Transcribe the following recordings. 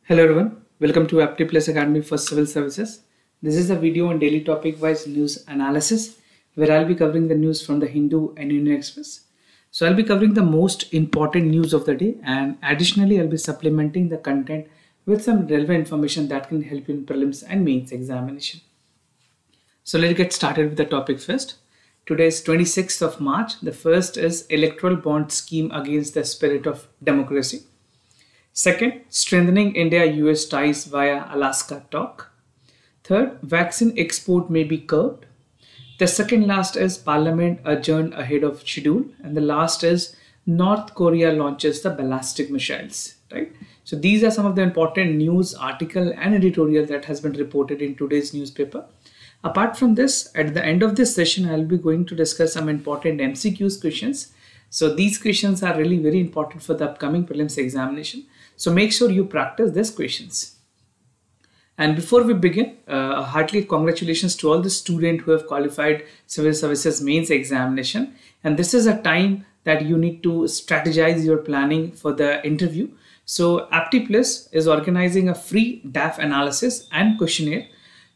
Hello everyone, welcome to Aptly Academy for Civil Services. This is a video on daily topic-wise news analysis where I'll be covering the news from the Hindu and Union Express. So I'll be covering the most important news of the day, and additionally I'll be supplementing the content with some relevant information that can help you in prelims and mains examination. So let's get started with the topic first. Today is 26th of March. The first is Electoral Bond Scheme Against the Spirit of Democracy. Second, strengthening India-US ties via Alaska talk. Third, vaccine export may be curbed. The second last is Parliament adjourned ahead of schedule. And the last is North Korea launches the ballistic missiles. Right? So these are some of the important news article and editorial that has been reported in today's newspaper. Apart from this, at the end of this session, I'll be going to discuss some important MCQs questions. So these questions are really very important for the upcoming prelims examination. So make sure you practice these questions. And before we begin, a hearty congratulations to all the students who have qualified Civil Services Mains examination. And this is a time that you need to strategize your planning for the interview. So Aptly is organizing a free DAF analysis and questionnaire.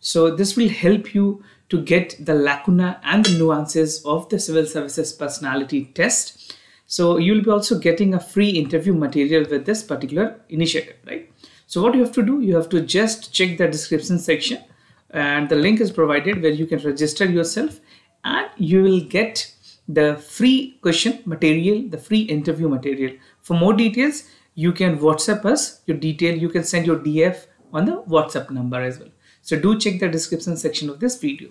So this will help you to get the lacuna and the nuances of the Civil Services Personality Test. So you'll be also getting a free interview material with this particular initiative, right? So what you have to do, you have to just check the description section and the link is provided where you can register yourself and you will get the free question material, the free interview material. For more details, you can WhatsApp us your detail. You can send your DF on the WhatsApp number as well. So do check the description section of this video.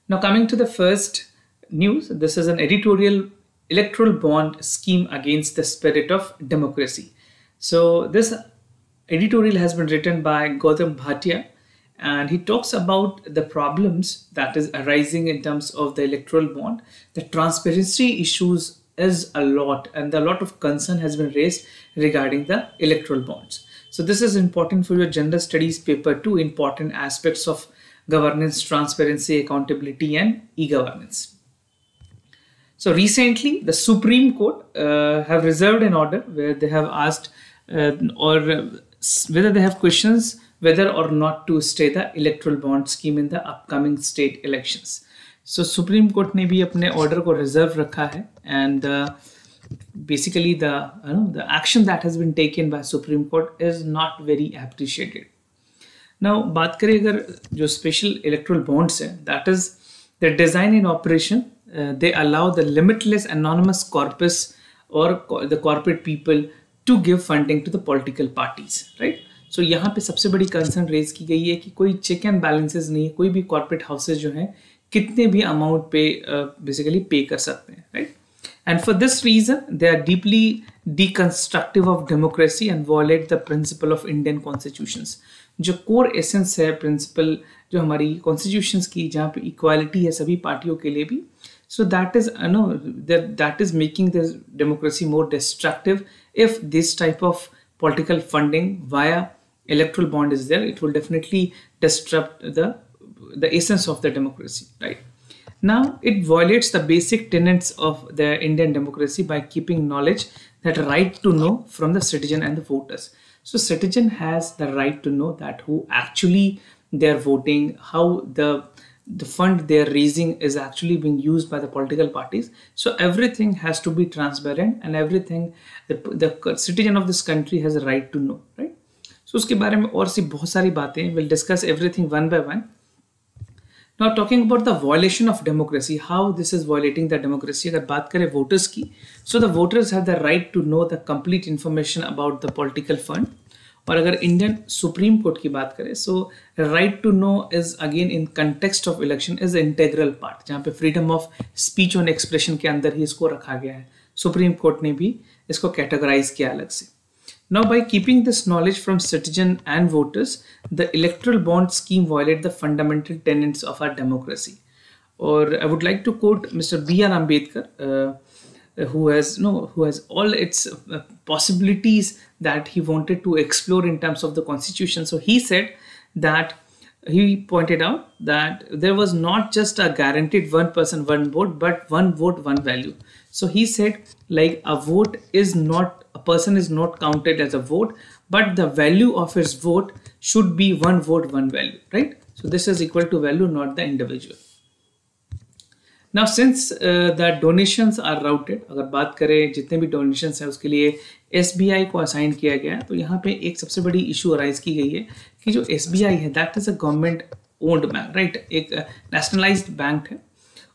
Now coming to the first news, this is an editorial electoral bond scheme against the spirit of democracy. So this editorial has been written by Gautam Bhatia and he talks about the problems that is arising in terms of the electoral bond. The transparency issues is a lot and a lot of concern has been raised regarding the electoral bonds. So this is important for your general studies paper 2, important aspects of governance, transparency, accountability and e-governance. So recently the Supreme Court have reserved an order where they have asked whether they have questions whether or not to stay the electoral bond scheme in the upcoming state elections. So Supreme Court ने भी अपने order को reserve रखा है and basically the action that has been taken by Supreme Court is not very appreciated. Now बात करें अगर जो special electoral bonds है, that is the design and operation. They allow the limitless anonymous corpus or the corporate people to give funding to the political parties, right? So यहाँ पे सबसे बड़ी concern raise की गई है कि कोई check and balances नहीं है, कोई भी corporate houses जो हैं कितने भी amount पे basically pay कर सकते हैं, right? And for this reason, they are deeply deconstructive of democracy and violate the principle of Indian constitutions. जो core essence है principle जो हमारी constitutions की जहाँ पे equality है सभी पार्टियों के लिए भी. So that is that is making the democracy more destructive. If this type of political funding via electoral bond is there, it will definitely disrupt the essence of the democracy, right? Now it violates the basic tenets of the Indian democracy by keeping knowledge, that right to know, from the citizen and the voters. So citizen has the right to know that who actually they are voting, how the fund they are raising is actually being used by the political parties. So everything has to be transparent and everything the citizen of this country has a right to know, right? So उसके बारे में और सी बहुत सारी बातें, we'll discuss everything one by one. Now talking about the violation of democracy, how this is violating the democracy. अगर बात करें voters की, so the voters have the right to know the complete information about the political fund. और अगर Indian supreme court की बात करें, so right to know is again in context of election is integral part, जहाँ पे freedom of speech और expression के अंदर ही इसको रखा गया है. सुप्रीम कोर्ट ने भी इसको कैटेगराइज किया अलग से. Now by keeping this knowledge from citizen and voters, the electoral bond scheme violate the fundamental tenets of our democracy. और I would like to quote mister B.R. Ambedkar, who has all its possibilities that he wanted to explore in terms of the constitution. So he said that he pointed out that there was not just a guaranteed one person, one vote, but one vote, one value. So he said like a vote is not, a person is not counted as a vote, but the value of its vote should be one vote, one value, right? So this is equal to value, not the individual. Now since the donations are routed, अगर बात करें जितने भी donations हैं उसके लिए SBI को assign किया गया है, तो यहाँ पे एक सबसे बड़ी issue arise की गई है कि जो SBI है that is a government owned bank, right? एक nationalized bank है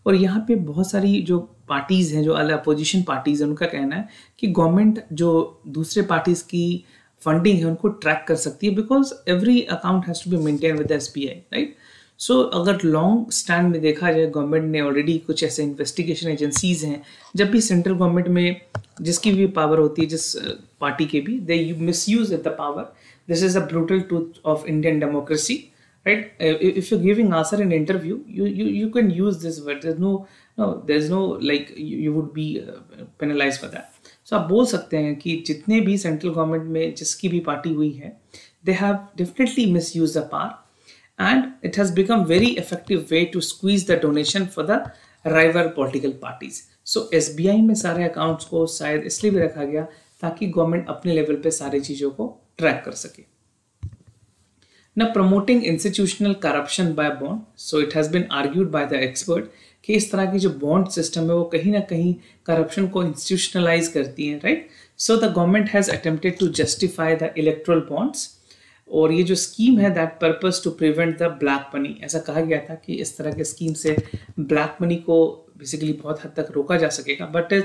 और यहाँ पे बहुत सारी जो पार्टीज हैं, जो अपोजिशन पार्टीज हैं, उनका कहना है कि गवर्नमेंट जो दूसरे पार्टीज की फंडिंग है उनको ट्रैक कर सकती है because every account has to be maintain with SBI, right? So अगर लॉन्ग स्टैंड में देखा जाए, गवर्नमेंट ने ऑलरेडी कुछ ऐसे इन्वेस्टिगेशन एजेंसीज हैं, जब भी सेंट्रल गवर्नमेंट में जिसकी भी पावर होती है, जिस पार्टी के भी, they misuse the power. This is a brutal truth of Indian democracy, right? If you're giving answer in interview, you can use this word. There's no like you would be penalized for that. So आप बोल सकते हैं कि जितने भी central government में जिसकी भी पार्टी हुई है, they have definitely misused the power, and it has become very effective way to squeeze the donation for the rival political parties. So SBI में सारे अकाउंट्स को शायद इसलिए भी रखा गया ताकि गवर्नमेंट अपने लेवल पे सारी चीजों को ट्रैक कर सके. Now, promoting institutional corruption by bond, so it has been argued by the expert कि इस तरह की जो bond system है वो कहीं ना कहीं corruption को institutionalize करती है, right? So the government has attempted to justify the electoral bonds, और ये जो स्कीम है that purpose to prevent the black money, ऐसा कहा गया था कि इस तरह के स्कीम से black money को basically बहुत हद तक रोका जा सकेगा, but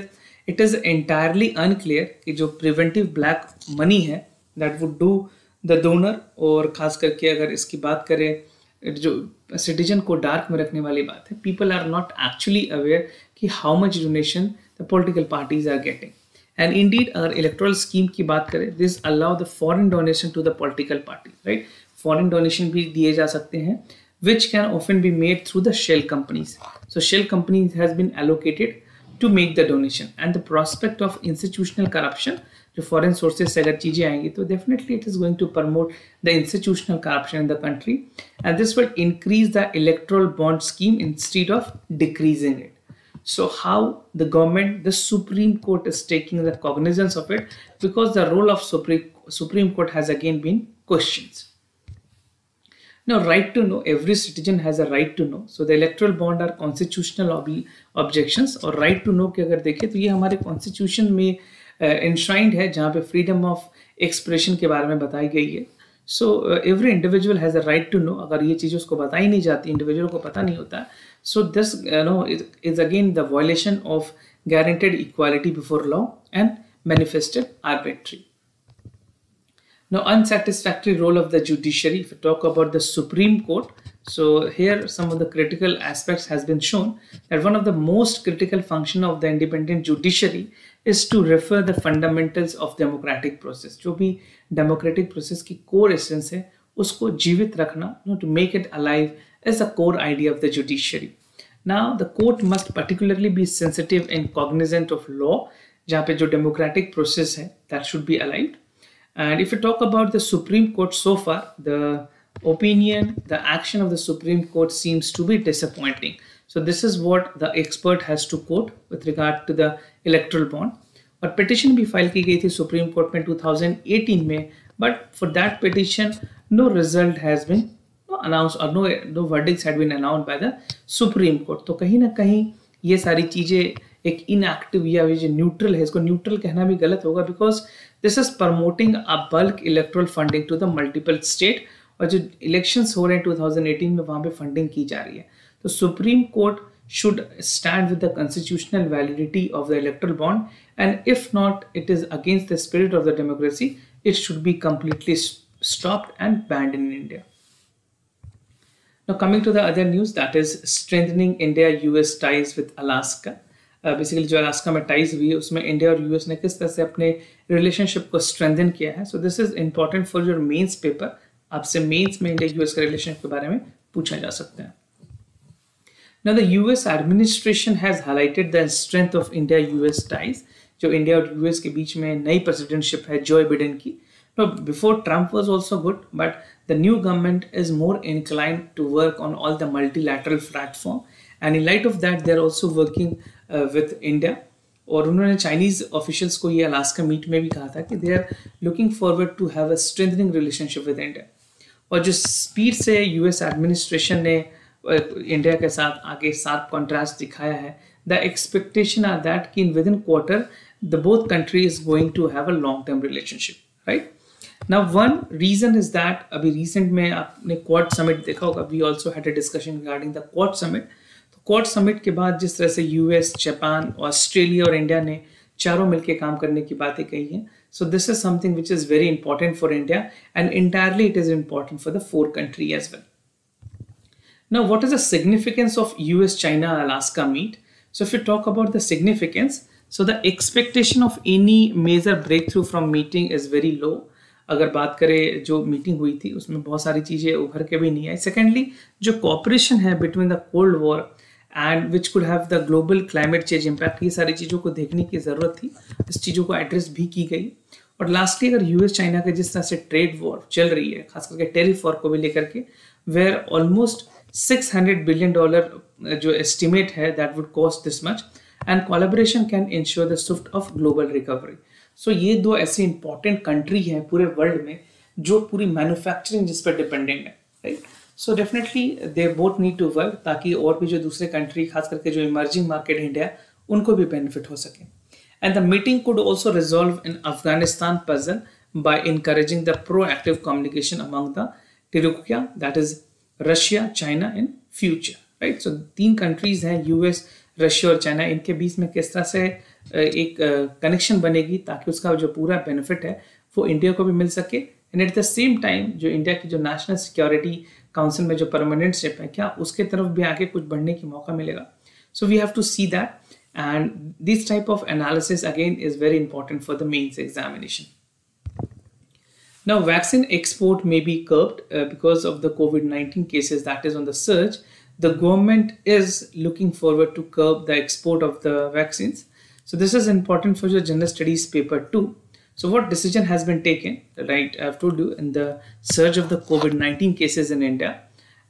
it is entirely unclear कि जो preventive black money है that would do the donor, और खास करके अगर इसकी बात करें जो सिटीजन को डार्क में रखने वाली बात है, people are not actually aware कि how much donation the political parties are getting. And indeed अगर इलेक्टोरल स्कीम की बात करें, this allow the foreign donation to the political party, right? Foreign donation भी दिए जा सकते हैं which can often be made through the shell companies. So shell companies has been allocated to make the donation, and the prospect of institutional corruption, जो foreign sources से अगर चीजें आएंगी तो definitely it is going to promote the institutional corruption in the country, and this will increase the electoral bond scheme instead of decreasing it. So how the government, the Supreme Court is taking the cognizance of it, because the role of Supreme Court has again been questioned. Now, right to know, every citizen has a right to know. So the electoral bond are constitutional objections, और right to know के अगर देखें तो ये हमारे constitution में enshrined है, जहाँ पे freedom of expression के बारे में बताई गई है. So every individual has a right to know. अगर ये चीज़ उसको बताई नहीं जाती, individual को पता नहीं होता, so this is again the violation of guaranteed equality before law and manifested arbitrary. Now, unsatisfactory role of the judiciary. If we talk about the Supreme Court, so here some of the critical aspects has been shown that one of the most critical function of the independent judiciary is to refer the fundamentals of democratic process. जो भी democratic process की core essence है उसको जीवित रखना, to make it alive is the core idea of the judiciary. Now, the court must particularly be sensitive and cognizant of law, जहाँ पे जो democratic process है that should be alive. And if you talk about the Supreme Court so far, the opinion, the action of the Supreme Court seems to be disappointing. So this is what the expert has to quote with regard to the electoral bond. और petition भी file की गई थी Supreme Court में 2018 में, but for that petition, no result has been announced or no verdicts had been announced by the Supreme Court. तो कहीं ना कहीं ये सारी चीजें एक इनएक्टिव या जो न्यूट्रल है, इसको न्यूट्रल कहना भी गलत होगा, because this is promoting a bulk electoral funding to the multiple state, और जो इलेक्शंस हो रहे हैं 2018 में वहां पे फंडिंग की जा रही है. तो supreme court should stand with the constitutional validity of the electoral bond, and if not, it is against the spirit of the democracy. It should be completely stopped and banned in India. Now, coming to the other news, that is strengthening India-US ties with Alaska. Basically जो Alaska में ties हुई है उसमें India और US ने किस तरह से अपने रिलेशनशिप को स्ट्रेंथन किया है. So this is important for your mains paper. आपसे मेंस में इंडिया यूएस के रिलेशनशिप के बारे में पूछा जा सकता है. Now, the US administration has highlighted the strength of India-US ties. जो इंडिया और यूएस के बीच में नई प्रेसिडेंटशिप है जोए बिडेन की. No, before Trump was also good, but the new government is more inclined to work on all the multilateral platform, and in light of that, they're also working with India. और उन्होंने Chinese officials को ये Alaska meet में भी कहा था कि they are looking forward to have a strengthening relationship with India. और जो स्पीड से यूएस एडमिनिस्ट्रेशन ने इंडिया के साथ आगे शार्प कॉन्ट्रास्ट दिखाया है, द एक्सपेक्टेशन आर दैट कि in within quarter the both country is going to have a long term relationship, right. Now one reason is that अभी recent में आपने क्वाड समिट देखा होगा, we also had a discussion regarding the quad summit. तो quad summit के बाद जिस तरह से यूएस, जापान, ऑस्ट्रेलिया और इंडिया ने चारों मिलकर काम करने की बातें कही हैं, so this is something which is very important for India and entirely it is important for the four country as well. Now what is the significance of US-China Alaska meet? So if you talk about the significance, so the expectation of any major breakthrough from meeting is very low. अगर बात करें जो meeting हुई थी उसमें बहुत सारी चीज़ें उभर के भी नहीं आई। सेकेंडली जो कॉपरेशन है between the cold war and which could have the global climate change impact, ये सारी चीज़ों को देखने की ज़रूरत थी, इस चीज़ों को एड्रेस भी की गई। और लास्टली अगर यूएस चाइना के जिस तरह से ट्रेड वॉर चल रही है, खास करके टेरिफ वॉर को भी लेकर के, वेयर ऑलमोस्ट $600 बिलियन जो एस्टिमेट है that would cost this much and collaboration can ensure the swift of global recovery. So ये दो ऐसे इंपॉर्टेंट कंट्री हैं पूरे वर्ल्ड में जो पूरी मैन्युफैक्चरिंग जिस पर डिपेंडेंट है, right. So definitely they both need to work ताकि और भी जो दूसरे कंट्री, खास करके जो इमर्जिंग मार्केट इंडिया, उनको भी बेनिफिट हो सके। And the meeting could also resolve in Afghanistan puzzle by encouraging the proactive communication among the troika, that is Russia, China in future, right. So 3 countries हैं, US, Russia और China, इनके बीच में किस तरह से एक कनेक्शन बनेगी ताकि उसका जो पूरा बेनिफिट है वो इंडिया को भी मिल सके and at the same time जो इंडिया की जो नेशनल सिक्योरिटी काउंसिल में जो परमानेंटशिप है, क्या उसके तरफ भी आगे कुछ बढ़ने की मौका मिलेगा। So we have to see that and this type of analysis again is very important for the mains examination. Now vaccine export may be curbed because of the COVID-19 cases that is on the surge. The government is looking forward to curb the export of the vaccines. So this is important for your general studies paper 2. So what decision has been taken, right? I have told you in the surge of the COVID-19 cases in India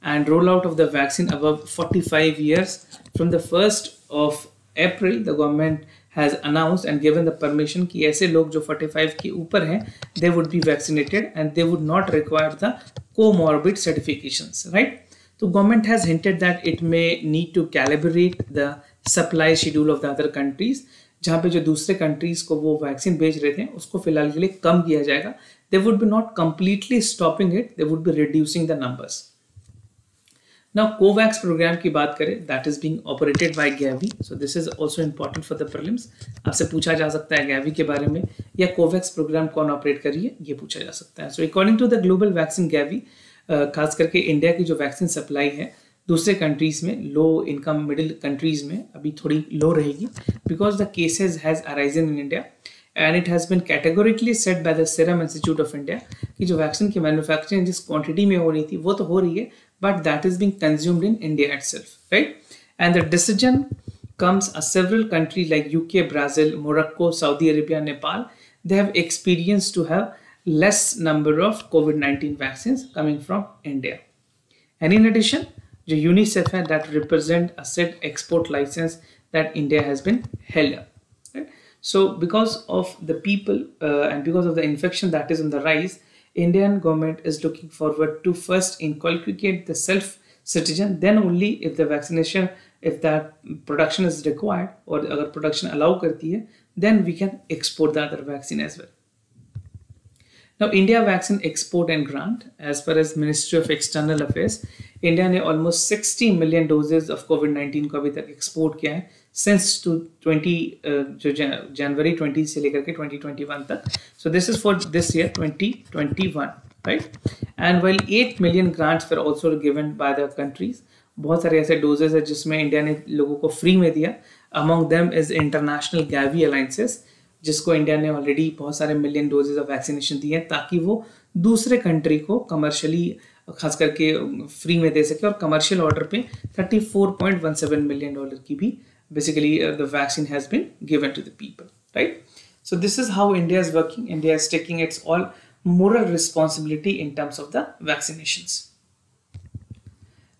and rollout of the vaccine above 45 years from the 1st of April, the government has announced and given the permission कि ऐसे लोग जो 45 के ऊपर हैं they would be vaccinated and they would not require the comorbid certifications, right? So government has hinted that it may need to calibrate the supply schedule of the other countries, जहाँ पे जो दूसरे कंट्रीज को वो vaccine भेज रहे थे उसको फिलहाल के लिए कम किया जाएगा। They would be not completely stopping it, they would be reducing the numbers. Now COVAX programme की बात करें, that is being operated by Gavi. So this is also important for the prelims. आपसे पूछा जा सकता है Gavi के बारे में या COVAX प्रोग्राम कौन ऑपरेट कर रही है, ये पूछा जा सकता है। So according to the global vaccine Gavi, खास करके इंडिया की जो वैक्सीन सप्लाई है दूसरे कंट्रीज में, लो इनकम मिडिल कंट्रीज में अभी थोड़ी लो रहेगी because the cases has arisen in India and it has been categorically set by the serum institute of India कि जो वैक्सीन की मैन्युफैक्चरिंग जिस क्वांटिटी में हो रही थी वो तो हो रही है but that is being consumed in India itself, right. And the decision comes as several countries like UK, Brazil, Morocco, Saudi Arabia, Nepal, they have experienced to have less number of COVID-19 vaccines coming from India. And in addition, the UNICEF है that represent a set export license that India has been held up. Right? So because of the people and because of the infection that is on the rise, Indian government is looking forward to first inculcate the self-citizen, then only if the vaccination, if that production is required or अगर production allow करती है, then we can export the other vaccine as well. Now India vaccine export and grant, as far as Ministry of External Affairs, India ने almost 60 million doses of COVID-19 को अभी तक export किया है since to 20 जो January 20 से लेकर के 2021 तक. So this is for this year 2021, right? And while 8 million grants were also given by the countries, बहुत सारे ऐसे डोजेज है जिसमें इंडिया ने लोगों को फ्री में दिया. Among them is international गैवी alliances, जिसको इंडिया ने ऑलरेडी बहुत सारे मिलियन डोजेज ऑफ वैक्सीनेशन दिए हैं ताकि वो दूसरे कंट्री को कमर्शियली खास करके फ्री में दे सके. और कमर्शियल ऑर्डर पे $34.17 मिलियन की भी basically the vaccine has been given to the people, right. So this is how India is working. India is taking its all moral responsibility in terms of the vaccinations.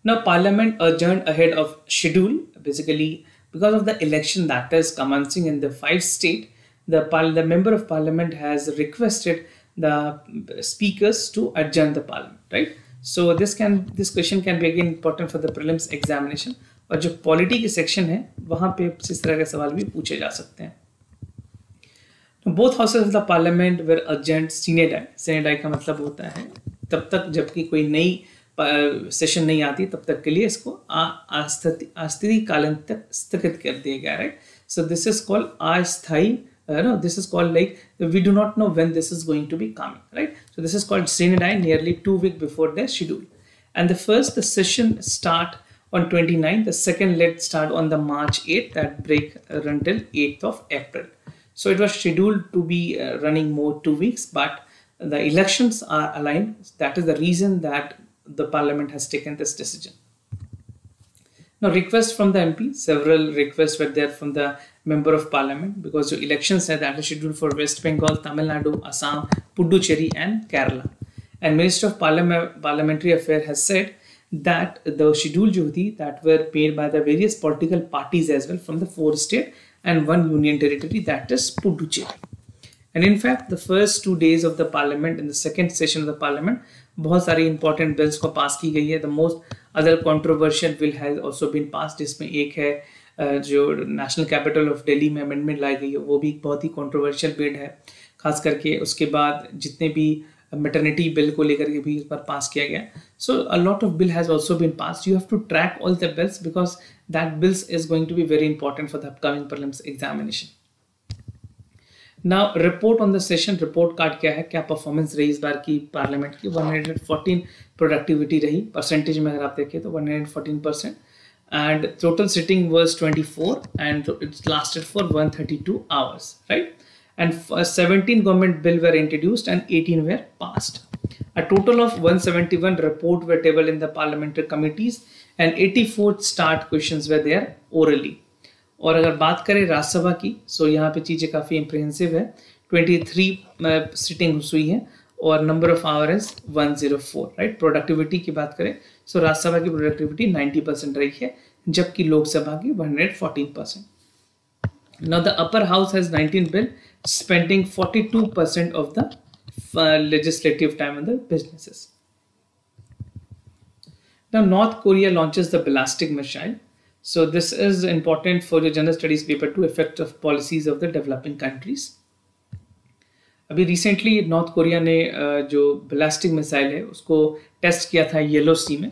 Now Parliament adjourned ahead of schedule, basically because of the election that is commencing in the 5 states, the member of parliament has requested the speakers to adjourn the parliament, right? So this question can be again important for the prelims examination. और जो polity की section है वहाँ पे इस तरह के सवाल भी पूछे जा सकते हैं. Both houses of the Parliament were adjourned sine die. Sine die का मतलब होता है तब तक जबकि कोई नई सेशन नहीं आती तब तक के लिए इसको अस्थायी कालीन तक स्थगित कर दिया गया, right? So this is called अस्थायी. No, this is called like we do not know when this is going to be coming, right? So this is called sine die nearly 2 weeks before their schedule. And the session start on 29th, the second let start on the March 8th, that break until 8th of April. So it was scheduled to be running more 2 weeks, but the elections are aligned. That is the reason that the parliament has taken this decision. Now, requests from the MP, several requests were there from the member of parliament because the elections are that are scheduled for West Bengal, Tamil Nadu, Assam, Puducherry and Kerala. And Minister of Parliamentary Affairs has said that the schedule that were paid by the various political parties as well from the 4 states and 1 union territory, that is Puducherry. And in fact, the first 2 days of the parliament in the second session of the parliament, बहुत सारी important bills को pass की गई है. The most other controversial bill has also been passed, जिसमें एक है जो नेशनल कैपिटल ऑफ दिल्ली में अमेंडमेंट लाई गई है, वो भी बहुत ही कंट्रोवर्शियल बिल है. खास करके उसके बाद जितने भी मैटरनिटी बिल को लेकर के भी इस पर पास किया गया. So a lot of bill has also been passed. You have to track all the bills because that bills is going to be very important for the upcoming prelims examination. Now report on the session. Report card क्या है, क्या performance रही इस बार की parliament की. 114 productivity रही. Percentage में अगर आप देखें तो 114%. And total sitting was 24 and it lasted for 132 hours, right? And 17 government bill were introduced and 18 were passed. A total of 171 report were tabled in the parliamentary committees and 84 start questions were there orally. और अगर बात करें राज्यसभा की, सो यहाँ पे चीज़ें काफ़ी impressive है. 23 सिटिंग हुई है और number of our is 104, right? Productivity की बात करें सो राज्यसभा की प्रोडक्टिविटी 90% रही है जबकि लोकसभा की 114%. Now the upper house has 19 bill spending 42% of the legislative time on the businesses. Now North Korea launches the ballistic missile. So this is important for your general studies paper to effect of policies of the developing countries. अभी recently north Korea ने जो ballistic missile है उसको test किया था yellow Sea में.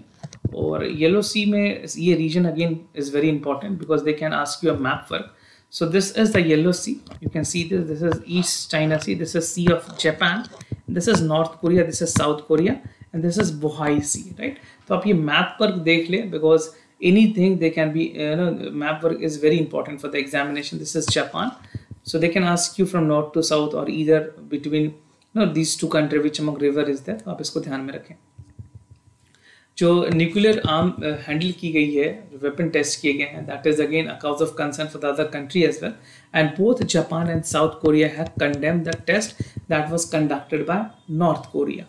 और yellow Sea में ये region again is very important because they can ask you a map work. So this is the Yellow Sea. You can see this is East China Sea, this is Sea of Japan, this is North Korea, this is South Korea and this is Bohai Sea, right? तो आप ये map work देख लें because anything they can be map work is very important for the examination. This is Japan. So they can ask you from north to south or either between these two countries which among river is there. तो आप इसको ध्यान में रखें. जो nuclear arm handle की गई है, वेपन टेस्ट किए गए हैं, that is again a cause of concern for the other country as well. And both Japan and South Korea have condemned the test that was conducted by North Korea.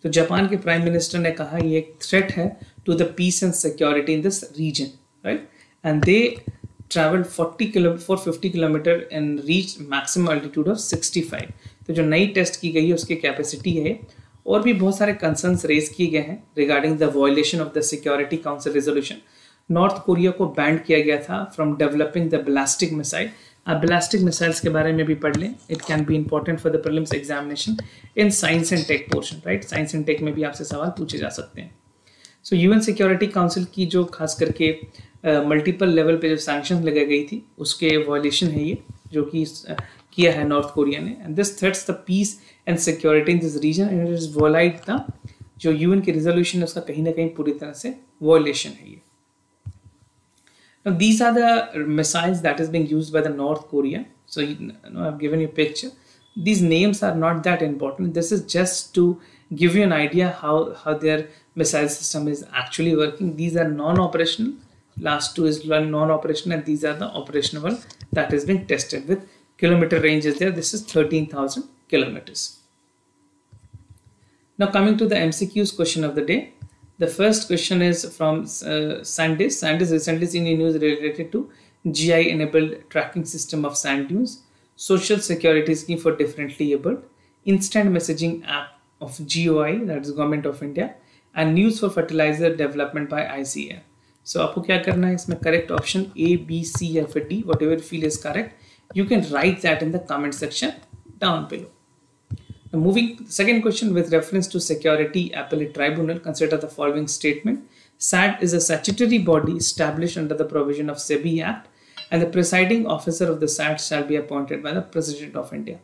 तो Japan के prime minister ने कहा ये एक threat है to the peace and security in this region, right? And they travelled 450 kilometre and reach maximum altitude of 65. तो जो नई टेस्ट की गई है उसकी कैपेसिटी है. और भी बहुत सारे कंसर्न्स रेज किए गए हैं regarding the violation of the Security Council resolution. North Korea को बैन किया गया था from developing the ballistic missile. आप बैलिस्टिक मिसाइल्स के बारे में भी पढ़ लें. It can be important for the prelims examination in science and tech portion, right? Science and tech में भी आपसे सवाल पूछे जा सकते हैं. सो यूएन सिक्योरिटी काउंसिल की जो खास करके मल्टीपल लेवल पे जो सैंक्शन लगाई गई थी उसके वायलेशन है ये जो कि किया है नॉर्थ कोरिया ने. And this threats the peace and security in this region and it is violated the जो यूएन की रेजोल्यूशन है उसका कहीं ना कहीं पूरी तरह से वायलेशन है ये. Now these are the missiles that is being used by the North Korea. So I've given you a picture. These names are not that important. This is just to give you an idea how their missile system is actually working. These are non-operational. Last two is non-operational and these are the operational that is being tested with kilometer range is there. This is 13,000 kilometers. Now coming to the MCQs question of the day. The first question is from Sandis. Sandis recently seen in news related to GI enabled tracking system of sand dunes, social security scheme for differently abled, instant messaging app of GOI, that is Government of India, and news for fertilizer development by ICA. So आपको क्या करना है इसमें correct option A, B, C या फिर D, whatever you feel is correct. You can write that in the comment section down below. Now moving to the second question, with reference to Security Appellate Tribunal, consider the following statement. SAT is a statutory body established under the provision of SEBI Act, and the presiding officer of the SAT shall be appointed by the President of India.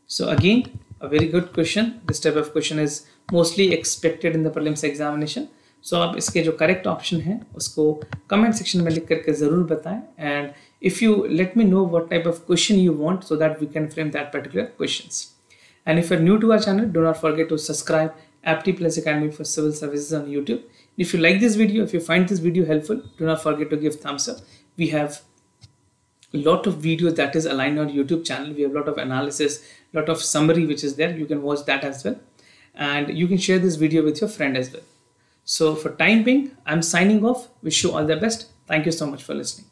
So again, a very good question. This type of question is mostly expected in the prelims examination. So आप इसके जो correct option है उसको comment section में लिख करके ज़रूर बताएं, and if you let me know what type of question you want so that we can frame that particular questions. And if you're new to our channel, do not forget to subscribe Apti Plus Academy for Civil Services on YouTube. If you like this video, if you find this video helpful, do not forget to give thumbs up. We have a lot of videos that is aligned on YouTube channel. We have a lot of analysis, a lot of summary which is there. You can watch that as well. And you can share this video with your friend as well. So for time being, I'm signing off. Wish you all the best. Thank you so much for listening.